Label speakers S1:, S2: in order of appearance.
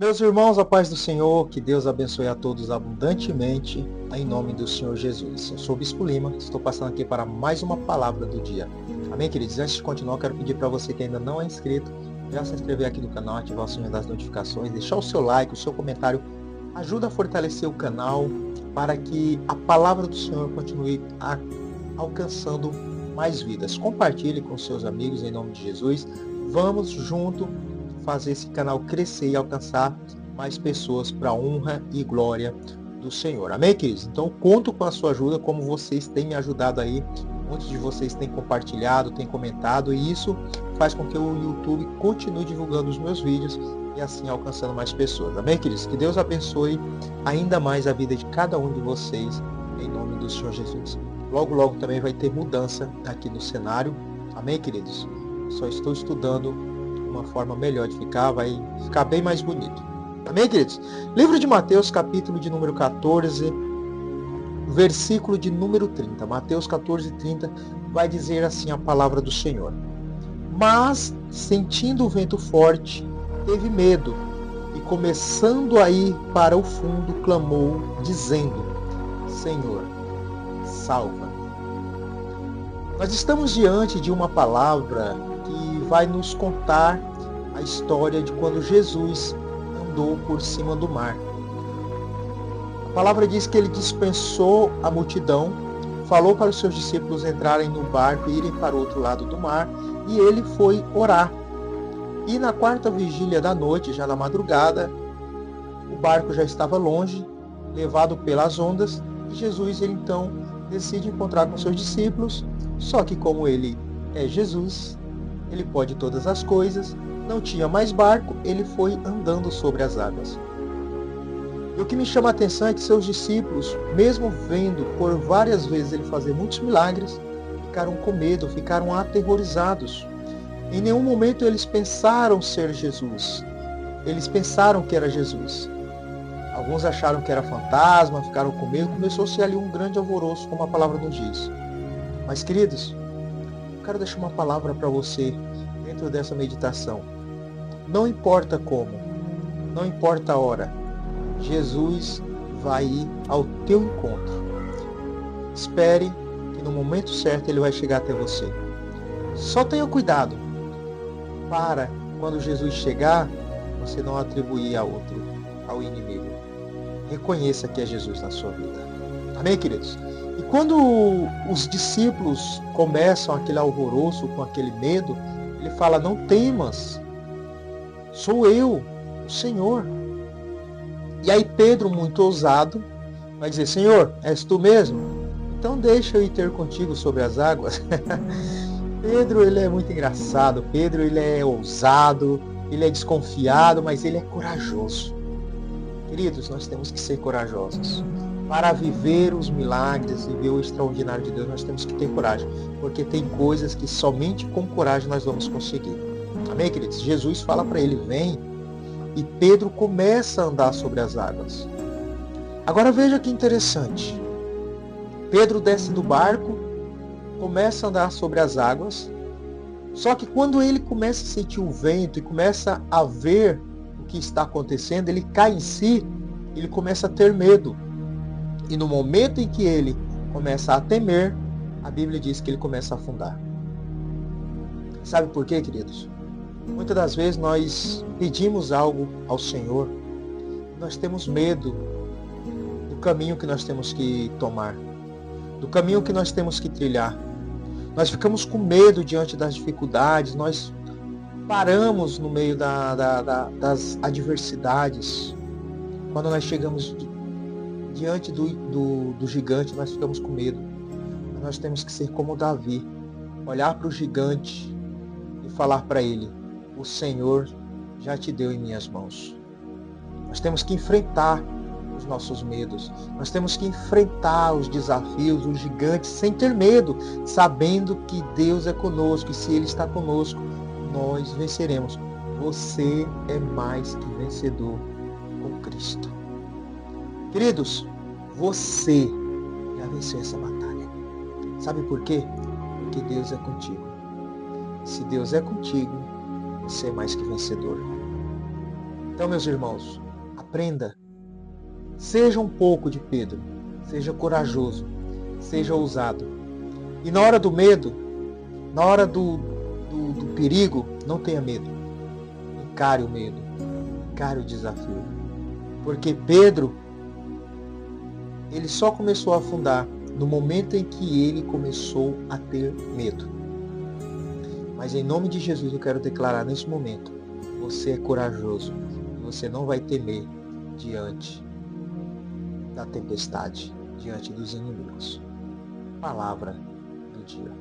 S1: Meus irmãos, a paz do Senhor, que Deus abençoe a todos abundantemente, em nome do Senhor Jesus. Eu sou o Bispo Lima, estou passando aqui para mais uma palavra do dia. Amém, queridos? Antes de continuar, eu quero pedir para você que ainda não é inscrito, já se inscrever aqui no canal, ativar o sininho das notificações, deixar o seu like, o seu comentário, ajuda a fortalecer o canal para que a palavra do Senhor continue alcançando mais vidas. Compartilhe com seus amigos em nome de Jesus. Vamos junto fazer esse canal crescer e alcançar mais pessoas para a honra e glória do Senhor. Amém, queridos? Então, conto com a sua ajuda, como vocês têm me ajudado aí. Muitos de vocês têm compartilhado, têm comentado, e isso faz com que o YouTube continue divulgando os meus vídeos e assim alcançando mais pessoas. Amém, queridos? Que Deus abençoe ainda mais a vida de cada um de vocês, em nome do Senhor Jesus. Logo, logo também vai ter mudança aqui no cenário. Amém, queridos? Só estou estudando uma forma melhor de ficar, vai ficar bem mais bonito. Amém, queridos? Livro de Mateus, capítulo de número 14, versículo de número 30. Mateus 14, 30 vai dizer assim a palavra do Senhor. Mas, sentindo o vento forte, teve medo e, começando a ir para o fundo, clamou, dizendo: Senhor, salva. Nós estamos diante de uma palavra que vai nos contar a história de quando Jesus andou por cima do mar. A palavra diz que ele dispensou a multidão, falou para os seus discípulos entrarem no barco e irem para o outro lado do mar, e ele foi orar. E na quarta vigília da noite, já na madrugada, o barco já estava longe, levado pelas ondas, e Jesus ele, então decide encontrar com seus discípulos, só que como ele é Jesus, ele pode todas as coisas, não tinha mais barco, ele foi andando sobre as águas. E o que me chama a atenção é que seus discípulos, mesmo vendo por várias vezes ele fazer muitos milagres, ficaram com medo, ficaram aterrorizados. Em nenhum momento eles pensaram ser Jesus. Eles pensaram que era Jesus. Alguns acharam que era fantasma, ficaram com medo, começou-se ali um grande alvoroço, como a palavra nos diz. Mas, queridos, eu quero deixar uma palavra para você dentro dessa meditação. Não importa como, não importa a hora, Jesus vai ir ao teu encontro. Espere que no momento certo ele vai chegar até você. Só tenha cuidado para, quando Jesus chegar, você não atribuir a outro, ao inimigo. Reconheça que é Jesus na sua vida. Amém, queridos? E quando os discípulos começam aquele alvoroço, com aquele medo, ele fala: não temas, sou eu, o Senhor. E aí Pedro, muito ousado, vai dizer: Senhor, és tu mesmo? Então deixa eu ir ter contigo sobre as águas. Pedro, ele é muito engraçado. Pedro, ele é ousado, ele é desconfiado, mas ele é corajoso. Queridos, nós temos que ser corajosos. Para viver os milagres, viver o extraordinário de Deus, nós temos que ter coragem. Porque tem coisas que somente com coragem nós vamos conseguir. Amém, queridos? Jesus fala para ele: vem. E Pedro começa a andar sobre as águas. Agora veja que interessante. Pedro desce do barco, começa a andar sobre as águas. Só que quando ele começa a sentir o vento e começa a ver o que está acontecendo, ele cai em si, ele começa a ter medo. E no momento em que ele começa a temer, a Bíblia diz que ele começa a afundar. Sabe por quê, queridos? Muitas das vezes nós pedimos algo ao Senhor, nós temos medo do caminho que nós temos que tomar, do caminho que nós temos que trilhar. Nós ficamos com medo diante das dificuldades, nós paramos no meio das adversidades. Quando nós chegamos diante do gigante, nós ficamos com medo. Mas nós temos que ser como Davi, olhar para o gigante e falar para ele: o Senhor já te deu em minhas mãos. Nós temos que enfrentar os nossos medos. Nós temos que enfrentar os desafios, os gigantes, sem ter medo, sabendo que Deus é conosco, e se Ele está conosco, nós venceremos. Você é mais que vencedor com Cristo. Queridos, você já venceu essa batalha. Sabe por quê? Porque Deus é contigo. Se Deus é contigo, você é mais que vencedor. Então, meus irmãos, aprenda. Seja um pouco de Pedro. Seja corajoso. Seja ousado. E na hora do medo, na hora do perigo, não tenha medo. Encare o medo. Encare o desafio. Porque Pedro, ele só começou a afundar no momento em que ele começou a ter medo. Mas em nome de Jesus eu quero declarar nesse momento, você é corajoso e você não vai temer diante da tempestade, diante dos inimigos. Palavra do dia.